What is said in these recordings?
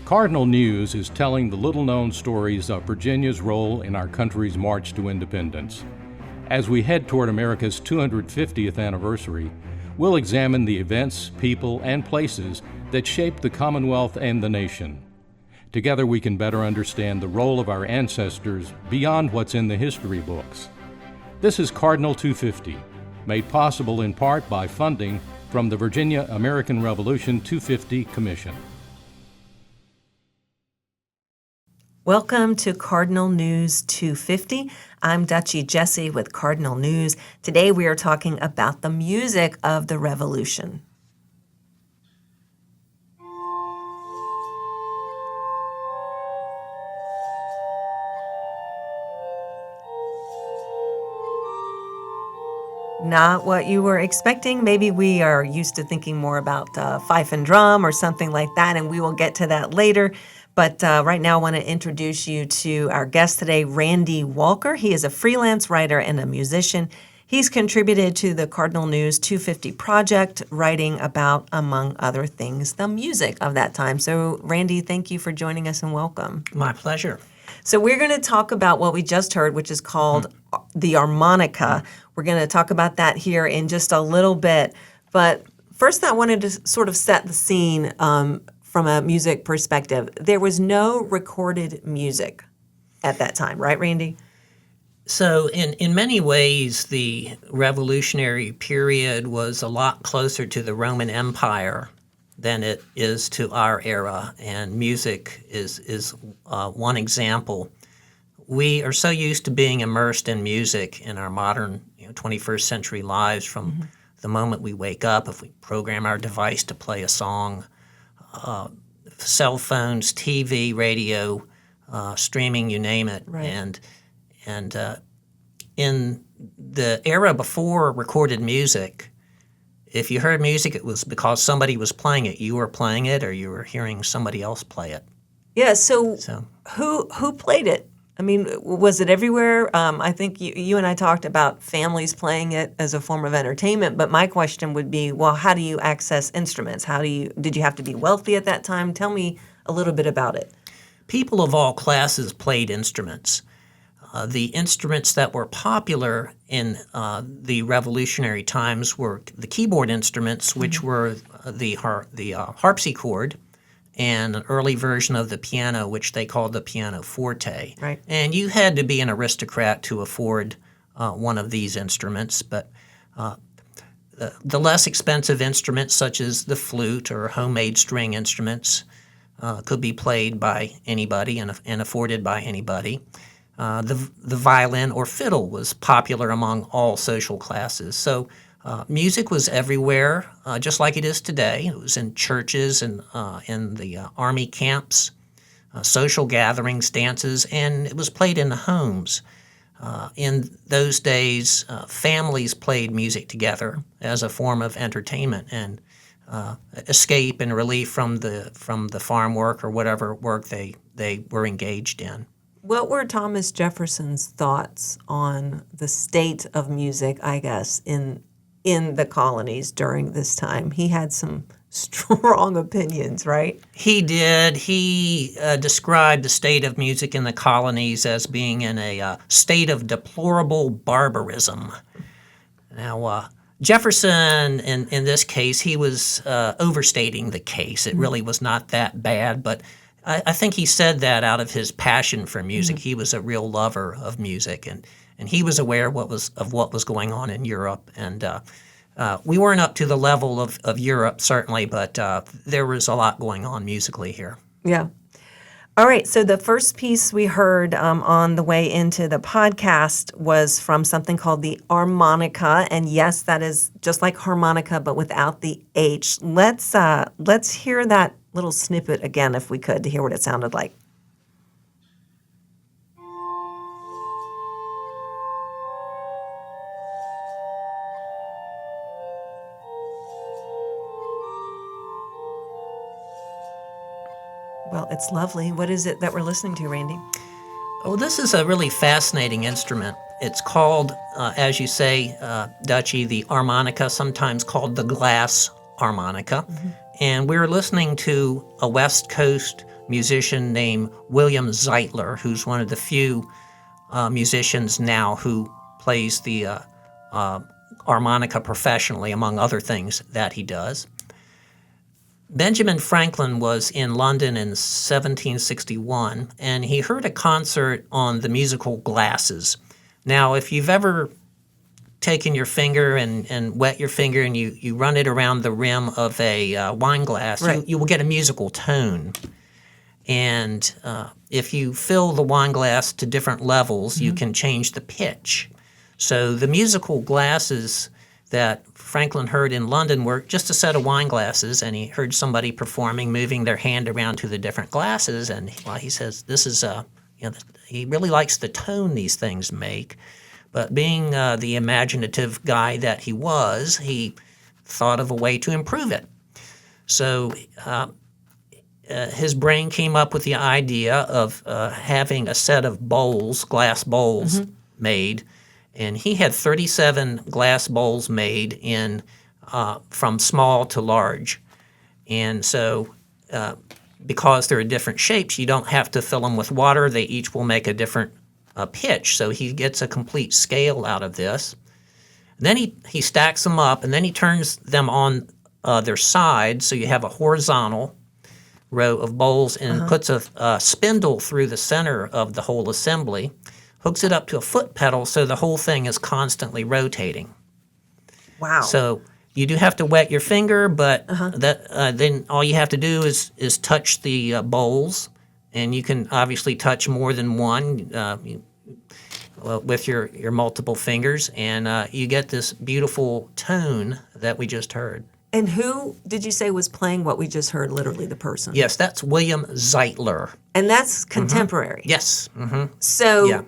Cardinal News is telling the little-known stories of Virginia's role in our country's march to independence. As we head toward America's 250th anniversary, we'll examine the events, people, and places that shaped the Commonwealth and the nation. Together we can better understand the role of our ancestors beyond what's in the history books. This is Cardinal 250, made possible in part by funding from the Virginia American Revolution 250 Commission. Welcome to Cardinal News 250. I'm Dutchie Jesse with Cardinal News. Today we are talking about the music of the Revolution. Not what you were expecting. Maybe we are used to thinking more about fife and drum or something like that, and we will get to that later. But right now I want to introduce you to our guest today, Randy Walker. He is a freelance writer and a musician. He's contributed to the Cardinal News 250 project, writing about, among other things, the music of that time. So, Randy, thank you for joining us and welcome. My pleasure. So we're going to talk about what we just heard, which is called the harmonica. We're going to talk about that here in just a little bit. But first I wanted to sort of set the scene from a music perspective. There was no recorded music at that time, right, Randy? So in many ways, the Revolutionary period was a lot closer to the Roman Empire than it is to our era, and music is one example. We are so used to being immersed in music in our modern 21st century lives from the moment we wake up. If we program our device to play a song, cell phones, TV, radio, streaming, you name it. Right. And in the era before recorded music, if you heard music, it was because somebody was playing it. You were playing it, or you were hearing somebody else play it. Yeah, so who played it? I mean, was it everywhere? I think you and I talked about families playing it as a form of entertainment, but my question would be, well, how do you access instruments? Did you have to be wealthy at that time? Tell me a little bit about it. People of all classes played instruments. The instruments that were popular in the Revolutionary times were the keyboard instruments, which were the harpsichord, and an early version of the piano, which they called the pianoforte. Right. And you had to be an aristocrat to afford one of these instruments, but the less expensive instruments, such as the flute or homemade string instruments, could be played by anybody and afforded by anybody. The violin or fiddle was popular among all social classes. So music was everywhere, just like it is today. It was in churches and in the army camps, social gatherings, dances, and it was played in the homes. In those days, families played music together as a form of entertainment and escape and relief from the farm work or whatever work they were engaged in. What were Thomas Jefferson's thoughts on the state of music, I guess, in the colonies during this time? He had some strong opinions, right? He did. He described the state of music in the colonies as being in a state of deplorable barbarism. Now, Jefferson, in this case, he was overstating the case. It really was not that bad, but I think he said that out of his passion for music. He was a real lover of music, and he was aware of what was going on in Europe. And we weren't up to the level of Europe, certainly, but there was a lot going on musically here. Yeah. All right, so the first piece we heard on the way into the podcast was from something called the harmonica, and yes, that is just like harmonica, but without the H. Let's hear that little snippet again, if we could, to hear what it sounded like. Well, it's lovely. What is it that we're listening to, Randy? Oh, this is a really fascinating instrument. It's called, as you say, Dutchie, the harmonica, sometimes called the glass harmonica. And we're listening to a West Coast musician named William Zeitler, who's one of the few musicians now who plays the harmonica professionally, among other things that he does. Benjamin Franklin was in London in 1761, and he heard a concert on the musical glasses. Now, if you've ever taken your finger and wet your finger and you run it around the rim of a wine glass, Right. you will get a musical tone. And if you fill the wine glass to different levels, you can change the pitch. So the musical glasses that Franklin heard in London were just a set of wine glasses, and he heard somebody performing, moving their hand around to the different glasses, and he says, "This is he really likes the tone these things make." But being the imaginative guy that he was, he thought of a way to improve it. So his brain came up with the idea of having a set of bowls, glass bowls, made. And he had 37 glass bowls made in from small to large. And so because they're different shapes, you don't have to fill them with water. They each will make a different pitch. So he gets a complete scale out of this. And then he stacks them up, and then he turns them on their sides. So you have a horizontal row of bowls and puts a spindle through the center of the whole assembly, hooks it up to a foot pedal so the whole thing is constantly rotating. Wow. So you do have to wet your finger, but then all you have to do is touch the bowls, and you can obviously touch more than one with your multiple fingers, and you get this beautiful tone that we just heard. And who did you say was playing what we just heard, literally the person? Yes, that's William Zeitler. And that's contemporary. Yes. So Yeah.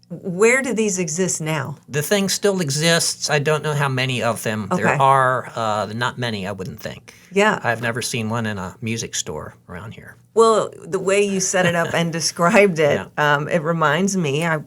where do these exist now? The thing still exists. I don't know how many of them there Okay. are. Not many, I wouldn't think. Yeah. I've never seen one in a music store around here. Well, the way you set it up and described it, it reminds me, a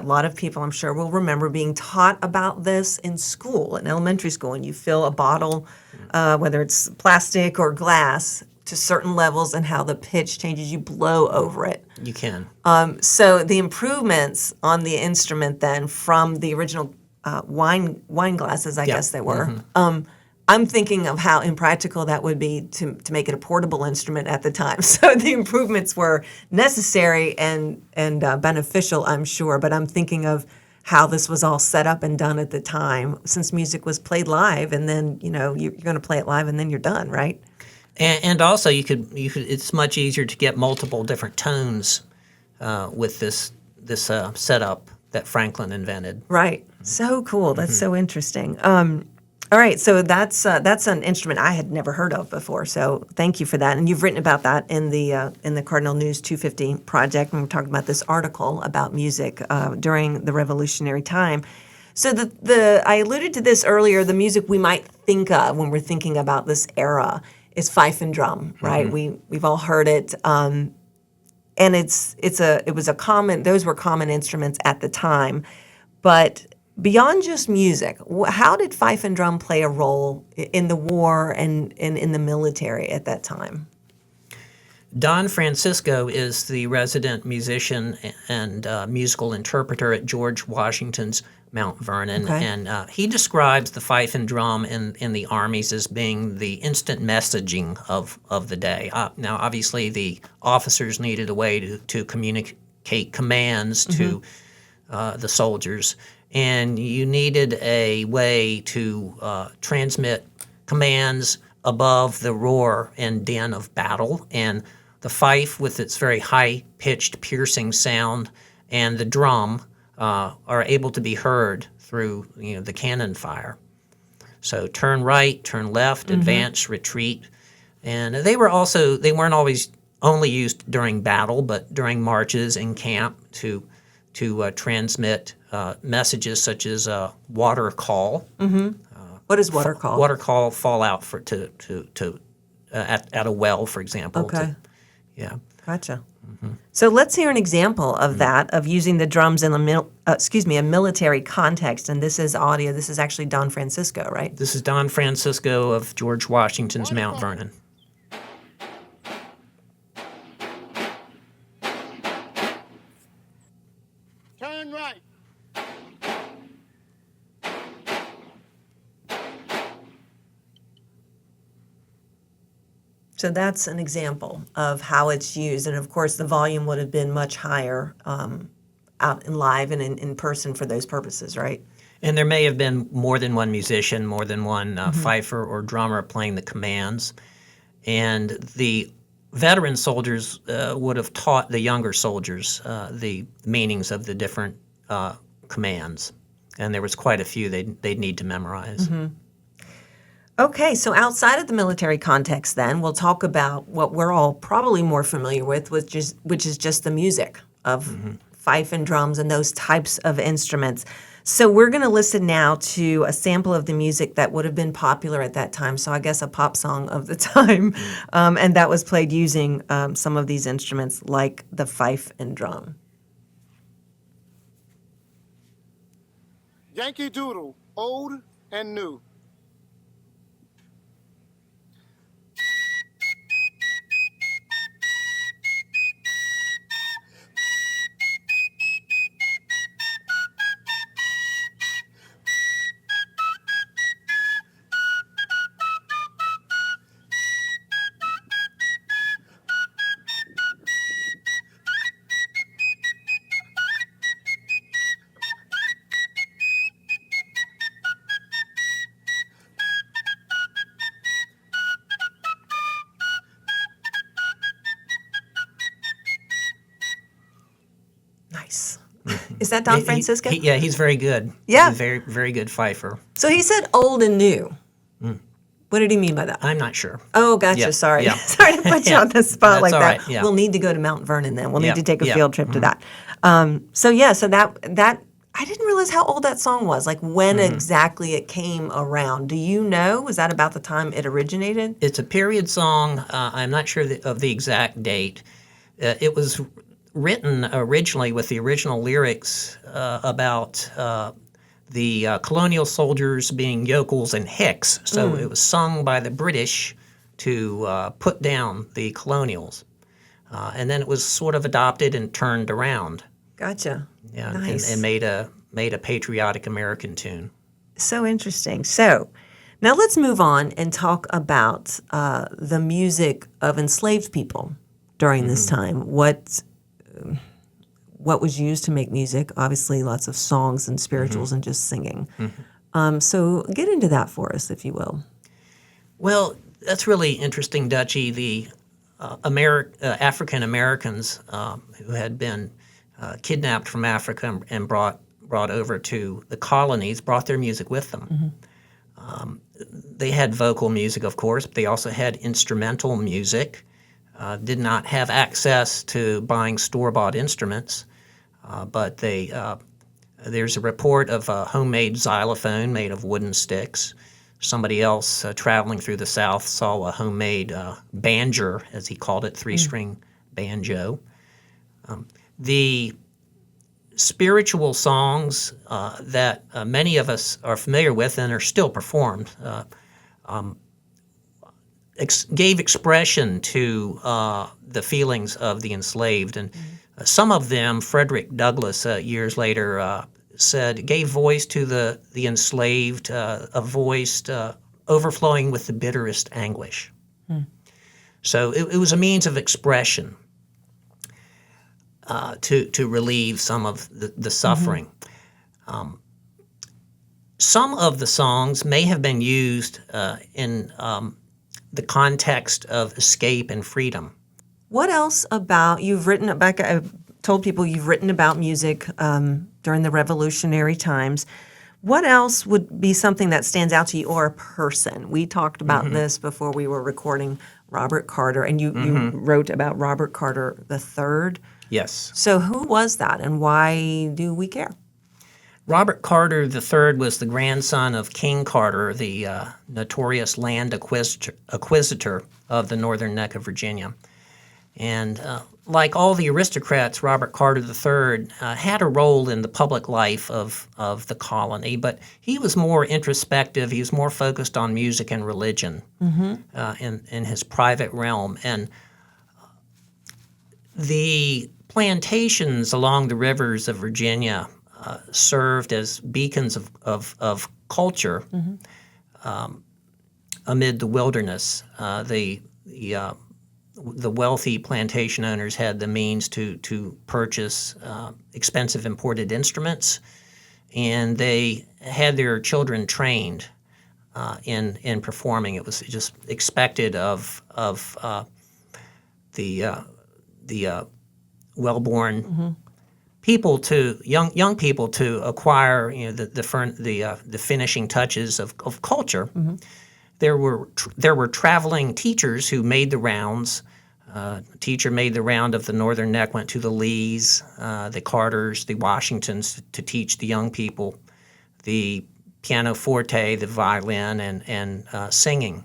lot of people I'm sure will remember being taught about this in school, in elementary school, and you fill a bottle, whether it's plastic or glass, to certain levels and how the pitch changes. You blow over it. You can. So the improvements on the instrument then from the original wine glasses, I guess they were, I'm thinking of how impractical that would be to make it a portable instrument at the time. So the improvements were necessary and beneficial, I'm sure. But I'm thinking of how this was all set up and done at the time, since music was played live, and then you're going to play it live, and then you're done, right? And also you could. It's much easier to get multiple different tones with this setup that Franklin invented. Right. So cool. That's so interesting. All right, so that's an instrument I had never heard of before. So thank you for that, and you've written about that in the Cardinal News 250 project, and we're talking about this article about music during the Revolutionary time. So I alluded to this earlier. The music we might think of when we're thinking about this era is fife and drum, right? We've all heard it, and those were common instruments at the time, but beyond just music, how did fife and drum play a role in the war and in the military at that time? Don Francisco is the resident musician and musical interpreter at George Washington's Mount Vernon, Okay. and he describes the fife and drum in the armies as being the instant messaging of the day. Now, obviously, the officers needed a way to communicate commands to the soldiers, and you needed a way to transmit commands above the roar and din of battle. And the fife, with its very high-pitched, piercing sound, and the drum are able to be heard through the cannon fire. So turn right, turn left, advance, retreat. And they weren't always only used during battle, but during marches in camp to transmit messages such as water call. What is water call? Water call, fall out at a well, for example. Okay. Yeah. Gotcha. So let's hear an example of that, of using the drums in a military context. And this is audio. This is actually Don Francisco, right? This is Don Francisco of George Washington's Mount Vernon. and right. So that's an example of how it's used. And of course, the volume would have been much higher out in live and in person for those purposes, right? And there may have been more than one musician, more than one fifer or drummer playing the commands. And the veteran soldiers would have taught the younger soldiers the meanings of the different commands. And there was quite a few they'd need to memorize. Okay, so outside of the military context, then we'll talk about what we're all probably more familiar with, which is just the music of fife and drums and those types of instruments. So we're going to listen now to a sample of the music that would have been popular at that time. So I guess a pop song of the time, and that was played using some of these instruments like the fife and drum. Yankee Doodle, old and new. Nice. Is that Don Francisco? Yeah, he's very good. Yeah. He's a very, very good fifer. So he said old and new. What did he mean by that? I'm not sure. Oh, gotcha. Yeah, Sorry. yeah. Sorry to put you on the spot That's like all that. right, yeah. We'll need to go to Mount Vernon then. We'll need Yeah, to take a yeah, field trip to that. So that I didn't realize how old that song was. Like when exactly it came around. Do you know? Was that about the time it originated? It's a period song. I'm not sure of the exact date. It was written originally with the original lyrics about the colonial soldiers being yokels and hicks. So it was sung by the British to put down the colonials. And then it was sort of adopted and turned around. Gotcha. Yeah, Nice. and made a patriotic American tune. So interesting. So now let's move on and talk about the music of enslaved people during this time. What was used to make music? Obviously, lots of songs and spirituals and just singing. So get into that for us, if you will. Well, that's really interesting, Dutchie. The African Americans who had been kidnapped from Africa and brought over to the colonies brought their music with them. They had vocal music, of course, but they also had instrumental music. Did not have access to buying store-bought instruments, but there's a report of a homemade xylophone made of wooden sticks. Somebody else traveling through the South saw a homemade banjo, as he called it, three-string banjo. The spiritual songs that many of us are familiar with and are still performed gave expression to the feelings of the enslaved. And some of them, Frederick Douglass years later said, gave voice to the enslaved, a voice overflowing with the bitterest anguish. So it was a means of expression to relieve some of the suffering. Some of the songs may have been used in the context of escape and freedom. What else about I've told people you've written about music during the revolutionary times. What else would be something that stands out to you, or a person? We talked about this before we were recording Robert Carter, and you wrote about Robert Carter III. Yes. So who was that, and why do we care? Robert Carter III was the grandson of King Carter, the notorious land acquisitor of the northern neck of Virginia. And like all the aristocrats, Robert Carter III had a role in the public life of the colony, but he was more introspective. He was more focused on music and religion in his private realm. And the plantations along the rivers of Virginia served as beacons of culture amid the wilderness. The wealthy plantation owners had the means to purchase expensive imported instruments, and they had their children trained in performing. It was just expected of the well-born people to young people to acquire the finishing touches of culture. There were traveling teachers who made the rounds. A teacher made the round of the Northern Neck, went to the Lees, the Carters, the Washingtons to teach the young people the pianoforte, the violin, and singing.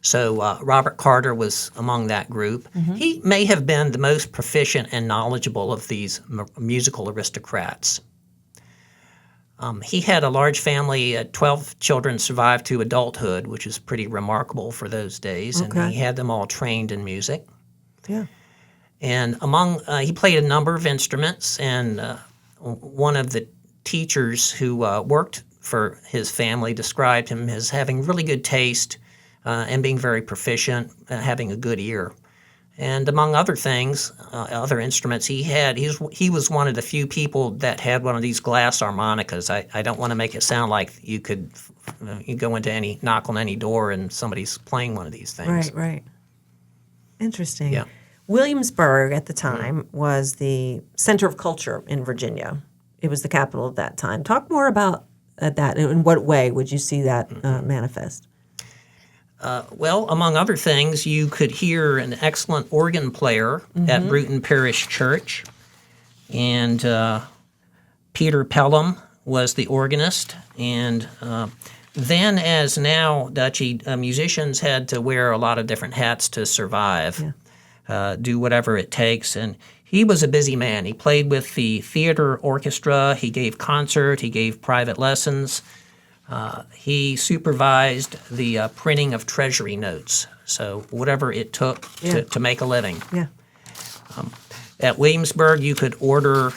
So Robert Carter was among that group. He may have been the most proficient and knowledgeable of these musical aristocrats. He had a large family. 12 children survived to adulthood, which is pretty remarkable for those days. Okay. And he had them all trained in music. Yeah. And he played a number of instruments. And one of the teachers who worked for his family described him as having really good taste and being very proficient, having a good ear. And among other things, other instruments he was one of the few people that had one of these glass harmonicas. I don't want to make it sound like you could you go into knock on any door and somebody's playing one of these things. Right. Interesting. Yeah. Williamsburg at the time was the center of culture in Virginia. It was the capital at that time. Talk more about that. In what way would you see that manifest? Well, among other things, you could hear an excellent organ player at Bruton Parish Church. And Peter Pelham was the organist. And then, as now, Dutchie, musicians had to wear a lot of different hats to survive, do whatever it takes. And he was a busy man. He played with the theater orchestra. He gave concert. He gave private lessons. He supervised the printing of treasury notes, so whatever it took to make a living. Yeah. At Williamsburg, you could order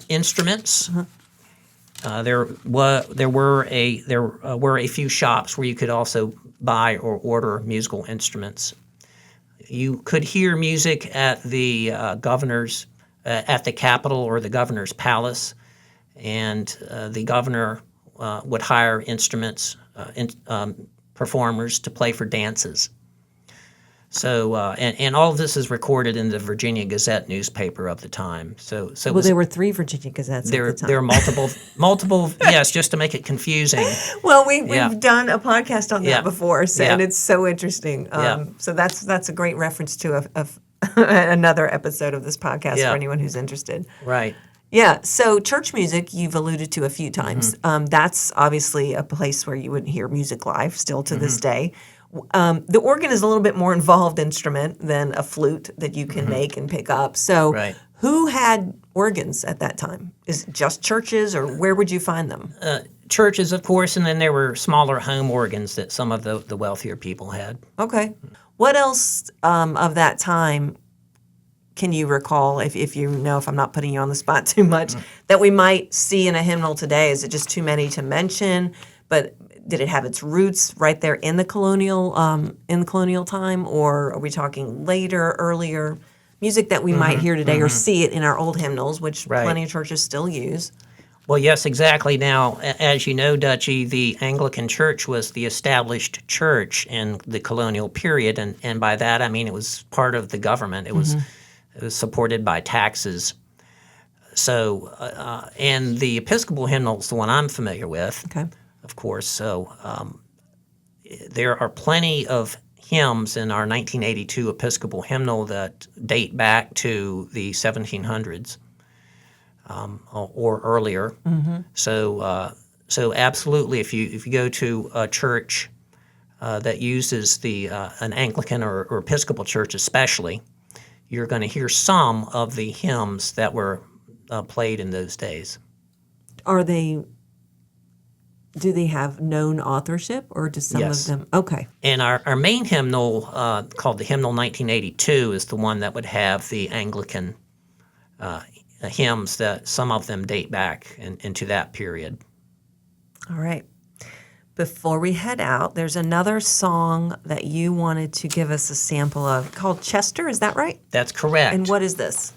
instruments. There were a few shops where you could also buy or order musical instruments. You could hear music at the governor's at the Capitol or the governor's palace, and the governor would hire performers to play for dances. So, and all of this is recorded in the Virginia Gazette newspaper of the time. So There were 3 Virginia Gazettes at the time. there are multiple. Yes, just to make it confusing. Well, we've Yeah. done a podcast on that Yeah. before, and Yeah. it's so interesting. Yeah. So that's a great reference to another episode of this podcast Yeah. for anyone who's interested. Right. Yeah. So church music, you've alluded to a few times. That's obviously a place where you would hear music live still to this day. The organ is a little bit more involved instrument than a flute that you can make and pick up. So Right. who had organs at that time? Is it just churches, or where would you find them? Churches, of course, and then there were smaller home organs that some of the wealthier people had. Okay. What else of that time can you recall, if you know, if I'm not putting you on the spot too much, that we might see in a hymnal today? Is it just too many to mention? But did it have its roots right there in the colonial time, or are we talking later, earlier music that we might hear today or see it in our old hymnals, which Right. plenty of churches still use? Well, yes, exactly. Now, as you know, Dutchie, the Anglican Church was the established church in the colonial period, and by that I mean it was part of the government. It was supported by taxes. So, and the Episcopal hymnal is the one I'm familiar with, Okay. of course. So, there are plenty of hymns in our 1982 Episcopal hymnal that date back to the 1700s. Or earlier. So absolutely, if you go to a church that uses an Anglican or Episcopal church especially, you're going to hear some of the hymns that were played in those days. Do they have known authorship, or do some Yes. of them? Okay. And our main hymnal, called the Hymnal 1982, is the one that would have the Anglican hymns that some of them date back into that period. All right. Before we head out, there's another song that you wanted to give us a sample of called Chester, is that right? That's correct. And what is this?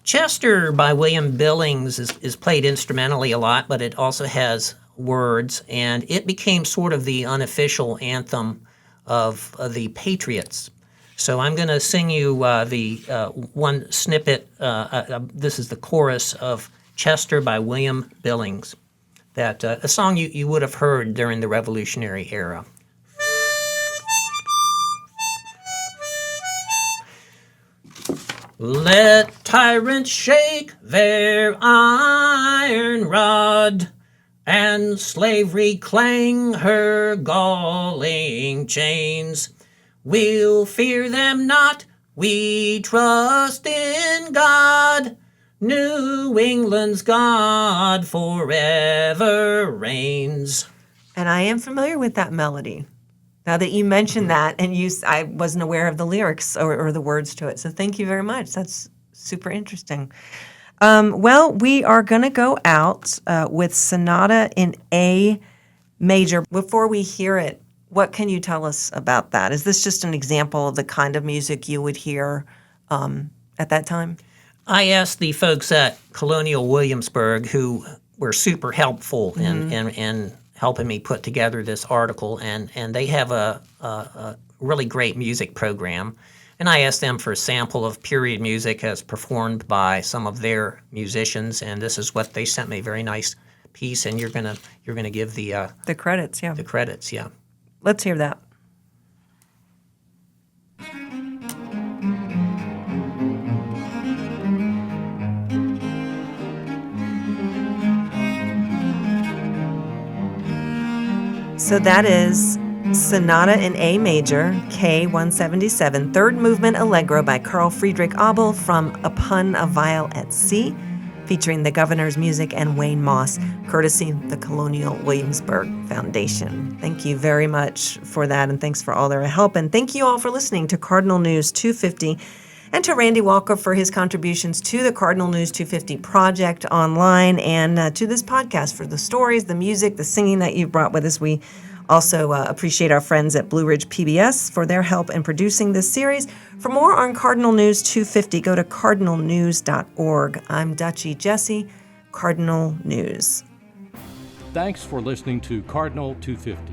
Chester by William Billings is played instrumentally a lot, but it also has words, and it became sort of the unofficial anthem of the Patriots. So I'm going to sing you the one snippet. This is the chorus of Chester by William Billings, that a song you would have heard during the Revolutionary era. Let tyrants shake their iron rod, and slavery clang her galling chains. We'll fear them not, we trust in God. New England's God forever reigns. And I am familiar with that melody. Now that you mentioned that, and I wasn't aware of the lyrics or the words to it. So thank you very much. That's super interesting. Well, we are going to go out with Sonata in A major. Before we hear it, what can you tell us about that? Is this just an example of the kind of music you would hear at that time? I asked the folks at Colonial Williamsburg, who were super helpful in helping me put together this article, and they have a really great music program. And I asked them for a sample of period music as performed by some of their musicians, and this is what they sent me. A very nice piece, and you're gonna give the credits, yeah. The credits, yeah. Let's hear that. So that is Sonata in A major, K-177, third movement Allegro by Carl Friedrich Abel from Upon a Viol at Sea, featuring the Governor's Music and Wayne Moss, courtesy the Colonial Williamsburg Foundation. Thank you very much for that, and thanks for all their help. And thank you all for listening to Cardinal News 250, and to Randy Walker for his contributions to the Cardinal News 250 project online, and to this podcast for the stories, the music, the singing that you brought with us. We also appreciate our friends at Blue Ridge PBS for their help in producing this series. For more on Cardinal News 250, go to cardinalnews.org. I'm Dutchie Jesse, Cardinal News. Thanks for listening to Cardinal 250,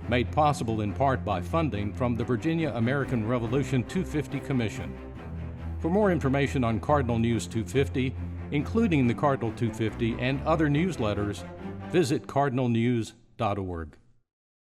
made possible in part by funding from the Virginia American Revolution 250 Commission. For more information on Cardinal News 250, including the Cardinal 250 and other newsletters, visit cardinalnews.org.